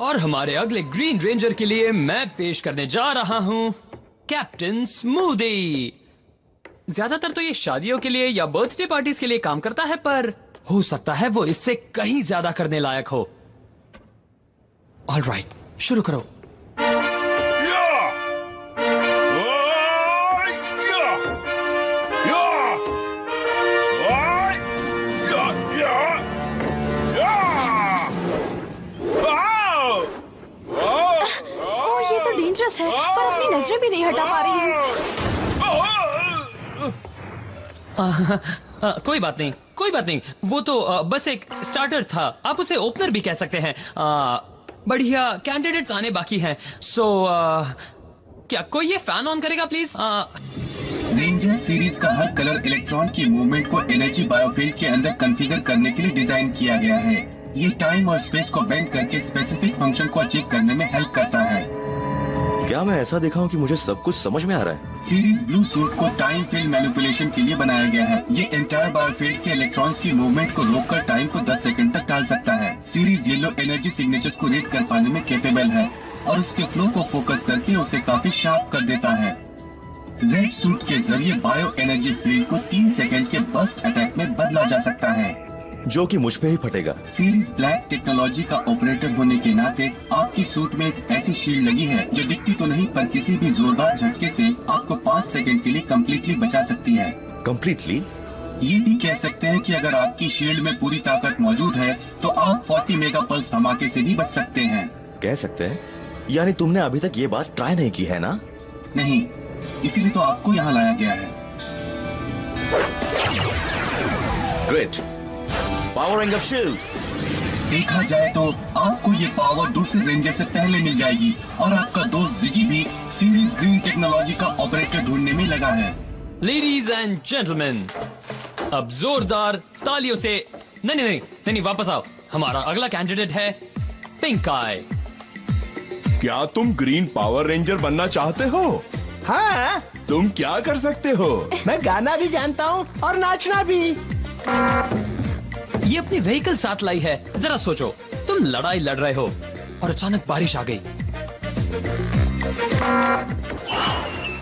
और हमारे अगले ग्रीन रेंजर के लिए मैं पेश करने जा रहा हूँ कैप्टन स्मूदी। ज्यादातर तो ये शादियों के लिए या बर्थडे पार्टीज के लिए काम करता है, पर हो सकता है वो इससे कहीं ज्यादा करने लायक हो। ऑलराइट, शुरू करो। है, पर अपनी नजरें भी नहीं हटा पा रही हूँ। कोई बात नहीं, कोई बात नहीं। वो तो बस एक स्टार्टर था, आप उसे ओपनर भी कह सकते हैं। बढ़िया कैंडिडेट्स आने बाकी हैं। सो क्या कोई ये फैन ऑन करेगा प्लीज? रेंजर सीरीज का हर कलर इलेक्ट्रॉन की मूवमेंट को एनर्जी बायोफील्ड के अंदर कॉन्फ़िगर करने के लिए डिजाइन किया गया है। ये टाइम और स्पेस को बेंड करके स्पेसिफिक फंक्शन को अचीव करने में हेल्प करता है। क्या मैं ऐसा देखा हूँ कि मुझे सब कुछ समझ में आ रहा है? सीरीज ब्लू सूट को टाइम फील्ड मैनिपुलेशन के लिए बनाया गया है। ये एंटायर बायोफील्ड के इलेक्ट्रॉन्स की मूवमेंट को रोककर टाइम को 10 सेकंड तक टाल सकता है। सीरीज येलो एनर्जी सिग्नेचर्स को रीड कर पाने में कैपेबल है और उसके फ्लो को फोकस करके उसे काफी शार्प कर देता है। रेड सूट के जरिए बायो एनर्जी फील्ड को 3 सेकंड के बर्स्ट अटैक में बदला जा सकता है, जो कि मुझ पे ही फटेगा। सीरीज ब्लैक टेक्नोलॉजी का ऑपरेटर होने के नाते आपकी सूट में एक ऐसी शील्ड लगी है जो दिखती तो नहीं पर किसी भी जोरदार झटके से आपको 5 सेकंड के लिए कम्प्लीटली बचा सकती है। कम्प्लीटली? ये भी कह सकते हैं कि अगर आपकी शील्ड में पूरी ताकत मौजूद है तो आप 40 मेगा पल्स धमाके से भी बच सकते हैं। कह सकते हैं? यानी तुमने अभी तक ये बात ट्राई नहीं की है ना? नहीं, इसीलिए तो आपको यहाँ लाया गया है। Great, powering up shield. देखा जाए तो आपको ये पावर दूसरे रेंजर से पहले मिल जाएगी और आपका दोस्त जिगी भी सीरीज ग्रीन टेक्नोलॉजी का ऑपरेटर ढूंढने में लगा है। लेडीज एंड जेंटलमैन, अब जोरदार तालियों से नहीं, वापस आओ। हमारा अगला कैंडिडेट है पिंक आई। क्या तुम ग्रीन पावर रेंजर बनना चाहते हो? हाँ, तुम क्या कर सकते हो? मैं गाना भी जानता हूँ और नाचना भी। ये अपनी व्हीकल साथ लाई है। जरा सोचो, तुम लड़ाई लड़ रहे हो और अचानक बारिश आ गई।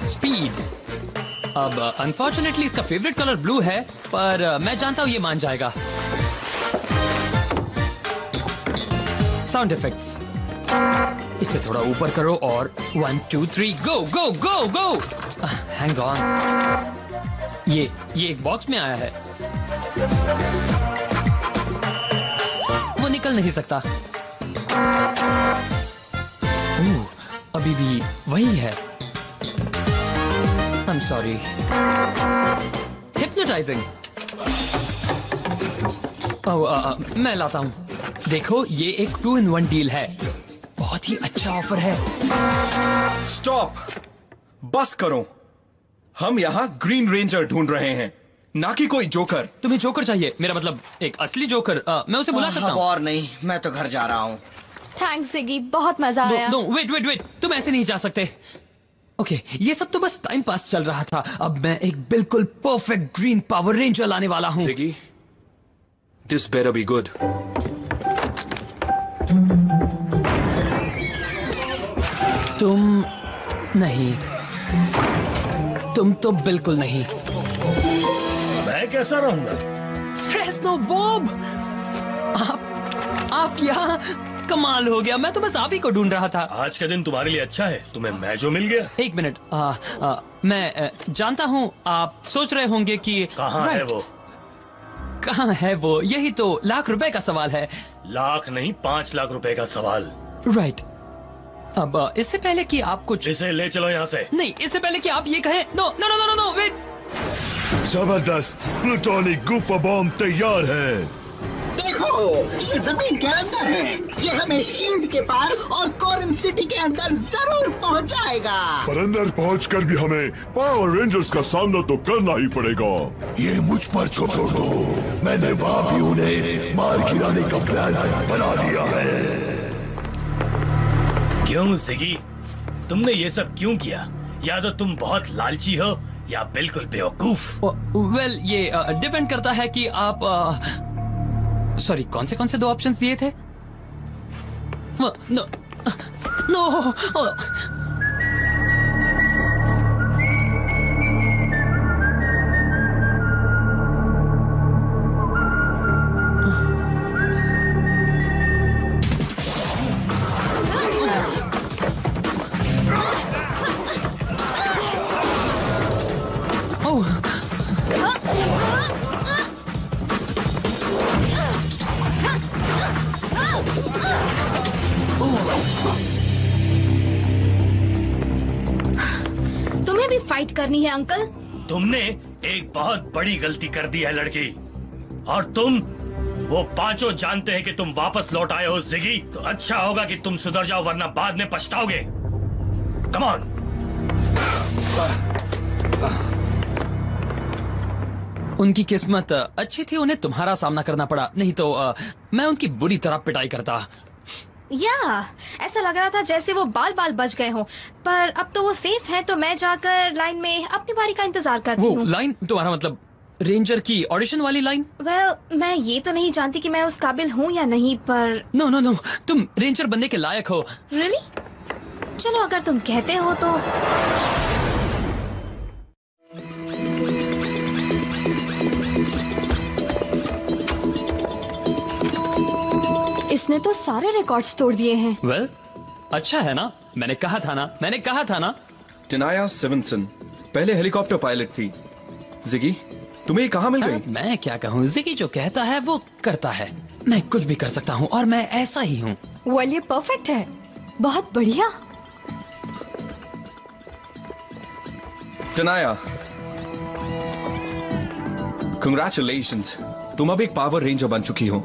स्पीड। अब अनफॉर्चुनेटली इसका फेवरेट कलर ब्लू है, पर मैं जानता हूँ ये मान जाएगा। साउंड इफेक्ट्स, इसे थोड़ा ऊपर करो और 1 2 3 गो गो गो गो। हैंग ऑन, ये एक बॉक्स में आया है, वो निकल नहीं सकता। अभी भी वही है। I'm sorry. Hypnotizing. मैं लाता हूँ। देखो, ये एक 2 in 1 डील है। बहुत ही अच्छा ऑफर है। स्टॉप, बस करो। हम यहाँ ग्रीन रेंजर ढूंढ रहे हैं, ना कि कोई जोकर। तुम्हें जोकर चाहिए? मेरा मतलब एक असली जोकर। मैं उसे बुला सकता हूँ। और नहीं, मैं तो घर जा रहा हूँ। थैंक्स जिगी, बहुत मजा आया। नो, वेट, तुम ऐसे नहीं जा सकते। ओके, ये सब तो बस टाइम पास चल रहा था। अब मैं एक बिल्कुल परफेक्ट ग्रीन पावर रेंजर लाने वाला हूँ। Ziggy, this better be good. तुम नहीं, तुम तो बिल्कुल नहीं। मैं कैसा रहूंगा? फ्रेस्नो बॉब, आप यहाँ? कमाल हो गया, मैं तो बस आप ही को ढूंढ रहा था। आज का दिन तुम्हारे लिए अच्छा है, तुम्हें मैं जो मिल गया। एक मिनट, मैं जानता हूँ आप सोच रहे होंगे कि कहाँ है वो? कहाँ है वो? यही तो लाख रुपए का सवाल है। लाख नहीं, 5 लाख रुपए का सवाल। राइट। अब इससे पहले कि आप कुछ, इसे ले चलो यहाँ से। नहीं, इससे पहले कि आप ये कहें, नो, वेट। जबरदस्त प्लूटोनिक गुफा बॉम्ब तैयार है। देखो, ये जमीन के अंदर है। ये हमें शील्ड के पार और कोरन सिटी के अंदर जरूर पहुंच जाएगा। पर अंदर पहुंचकर भी हमें पावर रेंजर्स का सामना तो करना ही पड़ेगा। ये मुझ पर छोड़ दो, मैंने वहाँ भी उन्हें मार गिराने का प्लान बना लिया है। क्यों जिगी, तुमने ये सब क्यों किया? या तो तुम बहुत लालची हो या बिल्कुल बेवकूफ। वेल, ये डिपेंड करता है कि आप सॉरी, कौन से 2 ऑप्शंस दिए थे? नो नो तुम्हें भी फाइट करनी है अंकल? तुमने एक बहुत बड़ी गलती कर दी है लड़की, और तुम वो पांचों जानते हैं कि तुम वापस लौट आए हो जिगी। तो अच्छा होगा कि तुम सुधर जाओ, वरना बाद में पछताओगे। Come on. उनकी किस्मत अच्छी थी, उन्हें तुम्हारा सामना करना पड़ा, नहीं तो मैं उनकी बुरी तरह पिटाई करता। ऐसा लग रहा था जैसे वो बाल बाल बच गए हों, पर अब तो वो सेफ है, तो मैं जाकर लाइन में अपनी बारी का इंतजार करती वो हूँ। लाइन तुम्हारा मतलब रेंजर की ऑडिशन वाली लाइन? मैं ये तो नहीं जानती कि मैं उस काबिल हूँ या नहीं, पर नो नो नो, तुम रेंजर बनने के लायक हो। रियली? चलो अगर तुम कहते हो तो। इसने तो सारे रिकॉर्ड्स तोड़ दिए हैं। वेल, अच्छा है ना, मैंने कहा था ना। टिनाया सिवनसन पहले हेलीकॉप्टर पायलट थी। जिगी, तुम्हें ये कहाँ मिल गई? मैं क्या कहूँ, जिगी जो कहता है वो करता है। मैं कुछ भी कर सकता हूँ और मैं ऐसा ही हूँ। वेल, ये परफेक्ट है, बहुत बढ़िया। टिनाया, कंग्रेचुलेशंस, तुम अब एक पावर रेंजर बन चुकी हो।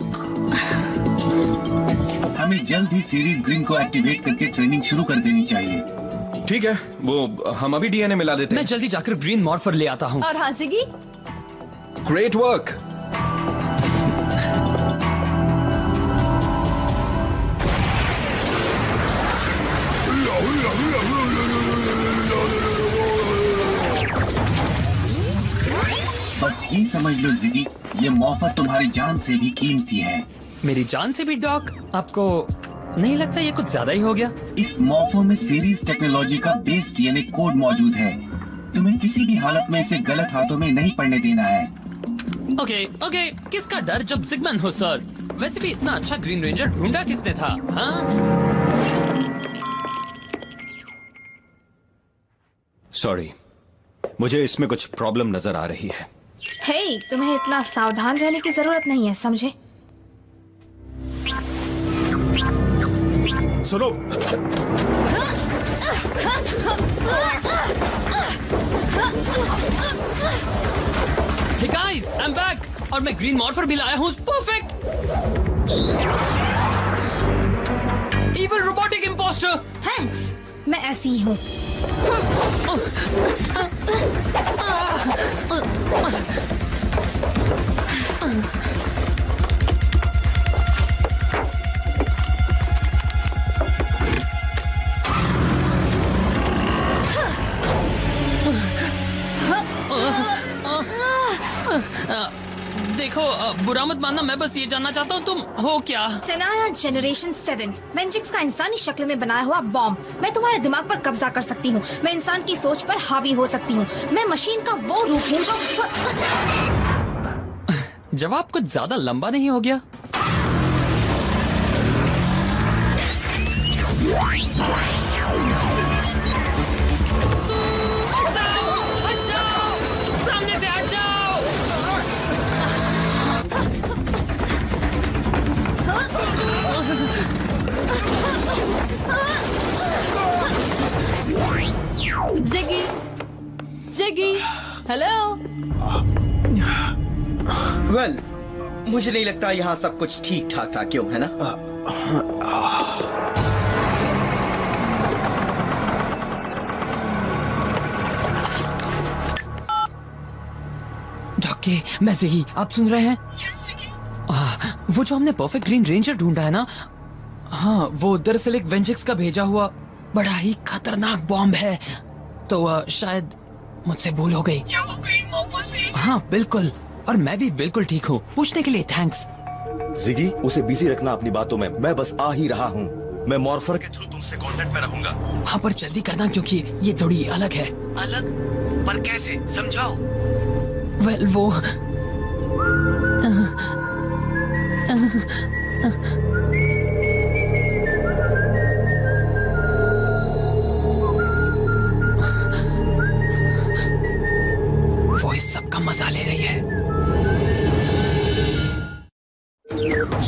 हमें जल्द ही सीरीज ग्रीन को एक्टिवेट करके ट्रेनिंग शुरू कर देनी चाहिए। ठीक है, वो हम अभी डीएनए मिला देते हैं। मैं जल्दी जाकर ग्रीन मॉर्फर ले आता हूँ। और हाँ जिगी, ग्रेट वर्क। बस ये समझ लो जिगी, ये मॉर्फर तुम्हारी जान से भी कीमती है। मेरी जान से भी? डॉक, आपको नहीं लगता ये कुछ ज्यादा ही हो गया? इस मॉर्फर में सीरीज टेक्नोलॉजी का बेस डीएनए कोड मौजूद है। तुम्हें किसी भी हालत में इसे गलत हाथों में नहीं पड़ने देना है। ओके, किसका डर जब जिगमैन हो सर। वैसे भी इतना अच्छा ग्रीन रेंजर ढूंढा किसने था? हाँ? सॉरी, मुझे इसमें कुछ प्रॉब्लम नजर आ रही है। हे, तुम्हें इतना सावधान रहने की जरूरत नहीं है, समझे? सुनो, Hey guys, I'm back और मैं ग्रीन मॉर्फर भी लाया हूँ। Perfect. Evil robotic imposter। Thanks, मैं ऐसी ही हूँ। देखो, बुरा मत मानना, मैं बस ये जानना चाहता हूँ तुम हो क्या? टिनाया जनरेशन 7 वेंजिक्स का इंसानी शक्ल में बनाया हुआ बॉम्ब। मैं तुम्हारे दिमाग पर कब्जा कर सकती हूँ। मैं इंसान की सोच पर हावी हो सकती हूँ। मैं मशीन का वो रूप हूँ जो। जवाब कुछ ज्यादा लंबा नहीं हो गया? सामने से हट जाओ। जिगी, हेलो। वेल, मुझे नहीं लगता यहाँ सब कुछ ठीक ठाक था, क्यों, है ना? डॉक्टर, मैं जिगी, आप सुन रहे हैं? वो जो हमने परफेक्ट ग्रीन रेंजर ढूंढा है ना, हाँ, वो दरअसल एक वेंजिक्स का भेजा हुआ बड़ा ही खतरनाक बॉम्ब है। तो शायद मुझसे भूल हो गई। क्या वो ग्रीन मॉर्फर थी? हाँ बिल्कुल, और मैं भी बिल्कुल ठीक हूँ। पूछने के लिए थैंक्स। जिगी, उसे बिजी रखना अपनी बातों में, मैं बस आ ही रहा हूँ। मैं मॉर्फर के थ्रू तुमसे कांटेक्ट में रहूंगा। हाँ, पर जल्दी करना क्योंकि ये थोड़ी अलग है। अलग? पर कैसे, समझाओ। वेल, वो इस सब का मजा ले रही है।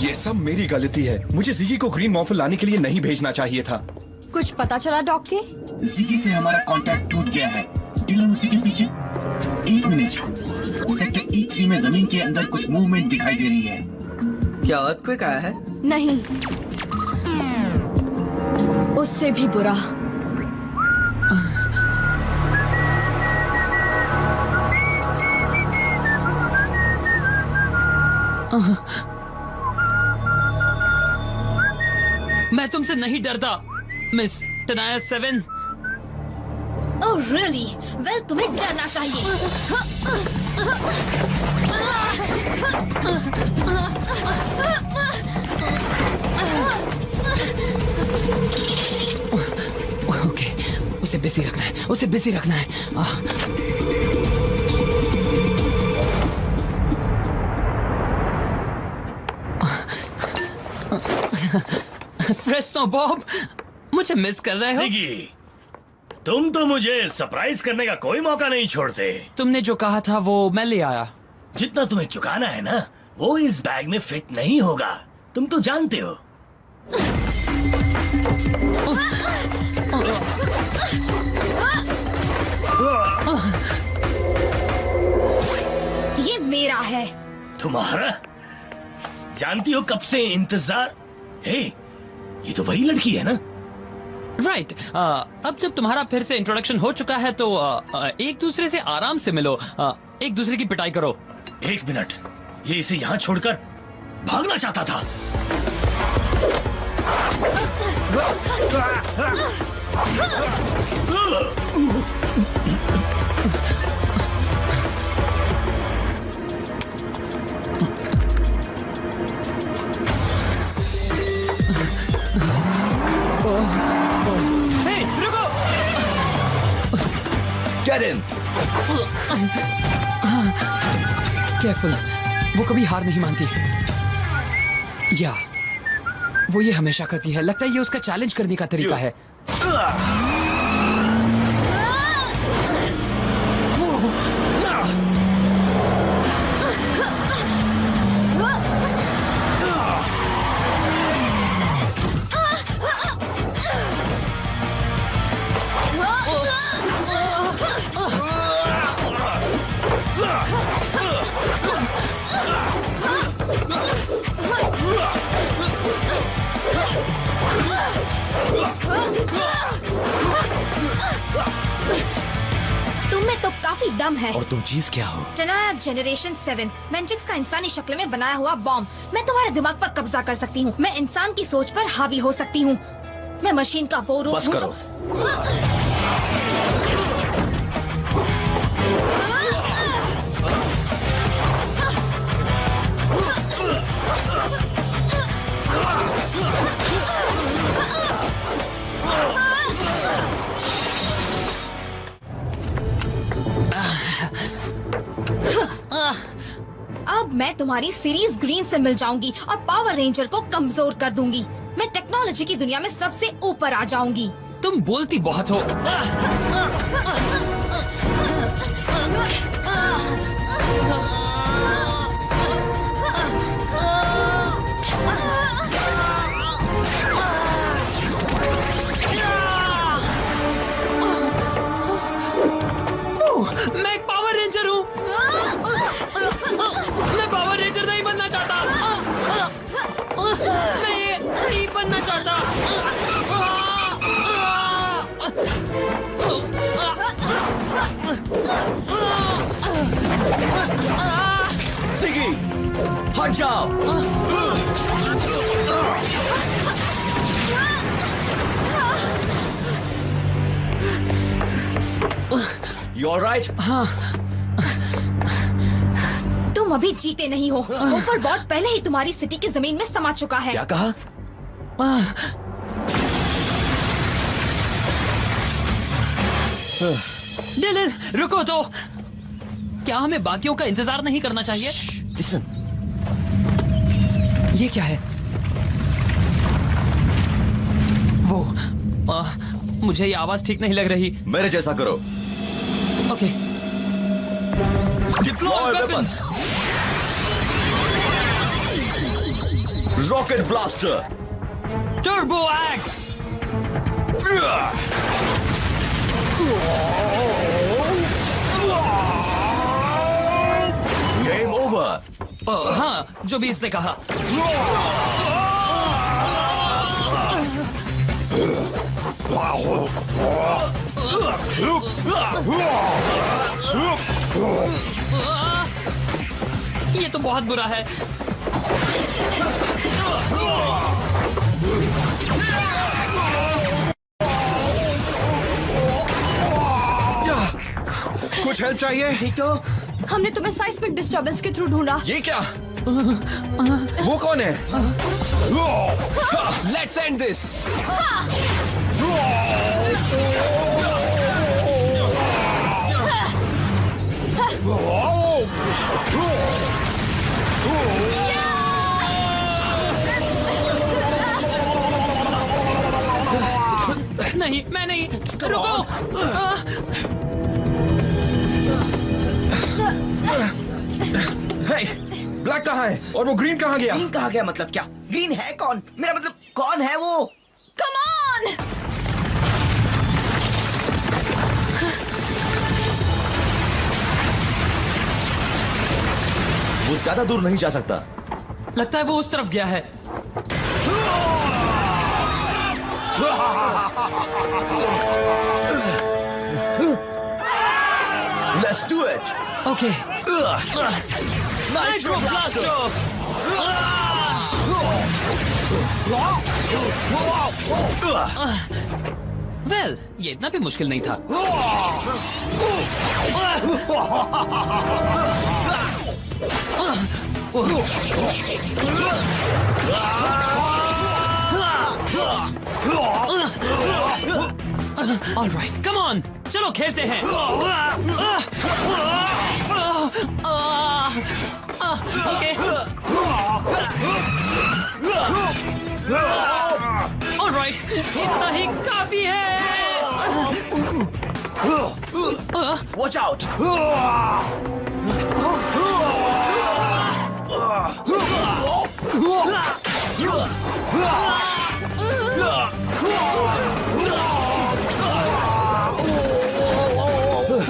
ये सब मेरी गलती है। मुझे जिगी को ग्रीन मॉर्फल लाने के लिए नहीं भेजना चाहिए था। कुछ पता चला डॉक के? जिगी से हमारा कांटेक्ट टूट गया है। डिलन उसी के पीछे। 1 मिनट, सेक्टर E3 में जमीन के अंदर कुछ मूवमेंट दिखाई दे रही है। क्या अर्थक्वेक आया है? नहीं, उससे भी बुरा। मैं तुमसे नहीं डरता, मिस टनाया 7। Oh really? वेल, तुम्हें डरना चाहिए। ओके, उसे बिजी रखना है, उसे बिजी रखना है। फ्रेस्नो बॉब, मुझे मिस कर रहे हो? जिगी, तुम तो मुझे सरप्राइज करने का कोई मौका नहीं छोड़ते। तुमने जो कहा था वो मैं ले आया। जितना तुम्हें चुकाना है ना, वो इस बैग में फिट नहीं होगा, तुम तो जानते हो। ये मेरा है। तुम्हारा? जानती हो कब से इंतजार। हे, ये तो वही लड़की है ना? राइट। अब जब तुम्हारा फिर से इंट्रोडक्शन हो चुका है तो एक दूसरे से आराम से मिलो, एक दूसरे की पिटाई करो। 1 मिनट, ये इसे यहाँ छोड़कर भागना चाहता था। रुको! Get in! केयरफुल, वो कभी हार नहीं मानती। या वो ये हमेशा करती है। लगता है ये उसका चैलेंज करने का तरीका है। तुम में तो काफी दम है। और तुम चीज क्या हो? टनाया जनरेशन 7 मैजिक्स का इंसानी शक्ल में बनाया हुआ बॉम्ब। मैं तुम्हारे दिमाग पर कब्जा कर सकती हूँ। मैं इंसान की सोच पर हावी हो सकती हूँ। मैं मशीन का वो रूप बस हूँ करो। अब मैं तुम्हारी सीरीज ग्रीन से मिल जाऊंगी और पावर रेंजर को कमजोर कर दूंगी। मैं टेक्नोलॉजी की दुनिया में सबसे ऊपर आ जाऊंगी। तुम बोलती बहुत हो। मैं एक पावर रेंजर हूँ। मैं पावर रेंजर नहीं बनना चाहता। मैं ये नहीं बनना चाहता। जिगी, हट जाओ। You all right? हाँ। तुम अभी जीते नहीं हो। ओवरबॉट पहले ही तुम्हारी सिटी की जमीन में समा चुका है। क्या कहा? डिलन, रुको तो। क्या हमें बाकियों का इंतजार नहीं करना चाहिए? लिसन, ये क्या है? वो मुझे ये आवाज ठीक नहीं लग रही। मेरे जैसा करो। Okay. Deploy weapons. Rocket blaster. Turbo x. Game over. हाँ, जो भी इसने कहा। ये तो बहुत बुरा है। कुछ हेल्प चाहिए? ठीक तो हमने तुम्हें साइस्मिक डिस्टर्बेंस के थ्रू ढूंढा। ये क्या? वो कौन है? Let's end this. नहीं, मैं नहीं। रुको। हे, ब्लैक कहाँ है? और वो ग्रीन कहाँ गया? ग्रीन कहाँ गया मतलब क्या? ग्रीन है कौन? मेरा मतलब कौन है वो? Come on. वो ज्यादा दूर नहीं जा सकता। लगता है वो उस तरफ गया है। Let's do it. Okay. Nitro blaster. Well, ये इतना भी मुश्किल नहीं था। All right, come on, चलो खेलते हैं। Okay. All right, इतना ही काफी है। Watch out.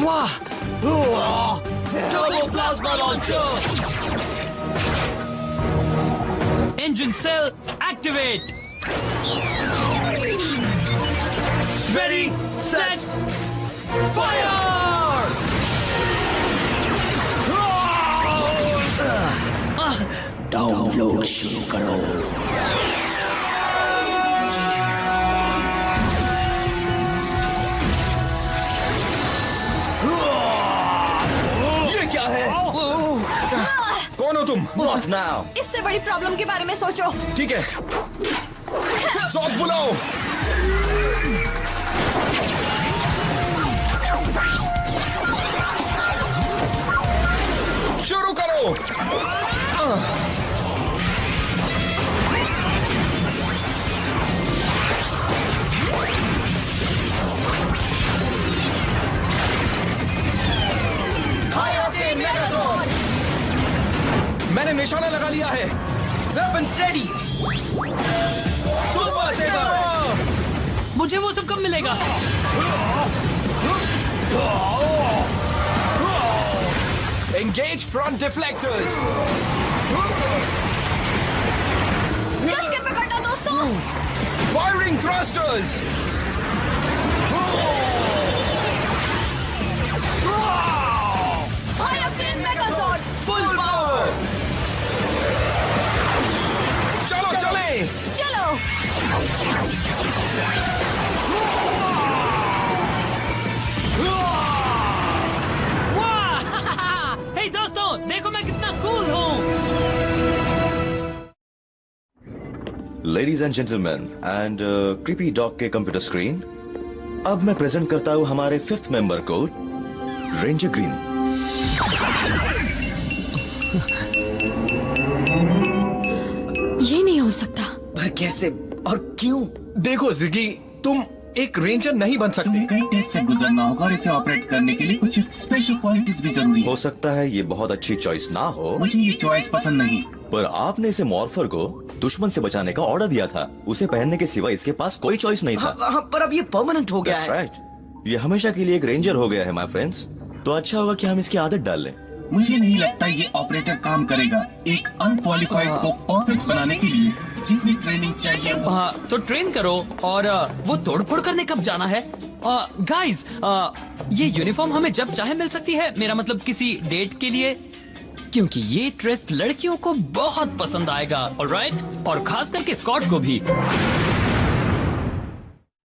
वाह! Turbo plasma launcher. Engine cell activate. Ready, set, fire! Download शुरू करो। ये क्या है? कौन हो तुम? Not now. इससे बड़ी प्रॉब्लम के बारे में सोचो। ठीक है, सॉस बुलाओ। शुरू करो। मैंने निशाना लगा लिया है। Weapons ready. Super saver! मुझे वो सब कब मिलेगा? Engage front deflectors. 10 के पकड़ना दोस्तों। Firing thrusters. High octane megazord. Full power. चलो चले। चलो। वाह! हे दोस्तों, देखो मैं कितना कूल हूँ। Ladies and gentlemen, and creepy dog के कंप्यूटर स्क्रीन, अब मैं प्रेजेंट करता हूँ हमारे 5th मेंबर को, रेंजर ग्रीन। ये नहीं हो सकता। पर कैसे और क्यों? देखो जिगी, तुम एक रेंजर नहीं बन सकते। तुम्हें कई टेस्ट से गुजरना होगा और इसे ऑपरेट करने के लिए कुछ स्पेशल क्वालिटीज भी जरूरी है। हो सकता है ये बहुत अच्छी चॉइस ना हो, मुझे ये चॉइस पसंद नहीं। पर आपने इसे मॉर्फर को दुश्मन से बचाने का ऑर्डर दिया था। उसे पहनने के सिवा इसके पास कोई चॉइस नहीं था। हाँ, पर अब ये परमानेंट हो गया That's है। right. ये हमेशा के लिए एक रेंजर हो गया है माय फ्रेंड्स। तो अच्छा होगा कि हम इसकी आदत डाल लें। मुझे नहीं लगता ये ऑपरेटर काम करेगा। एक अनक्वालिफाइड को परफेक्ट बनाने के लिए जितनी ट्रेनिंग चाहिए तो ट्रेन करो। और वो तोड़फोड़ करने कब जाना है? गाइस, ये यूनिफॉर्म हमें जब चाहे मिल सकती है। मेरा मतलब किसी डेट के लिए, क्योंकि ये ड्रेस लड़कियों को बहुत पसंद आएगा। ऑलराइट, और खास करके स्कॉट को भी।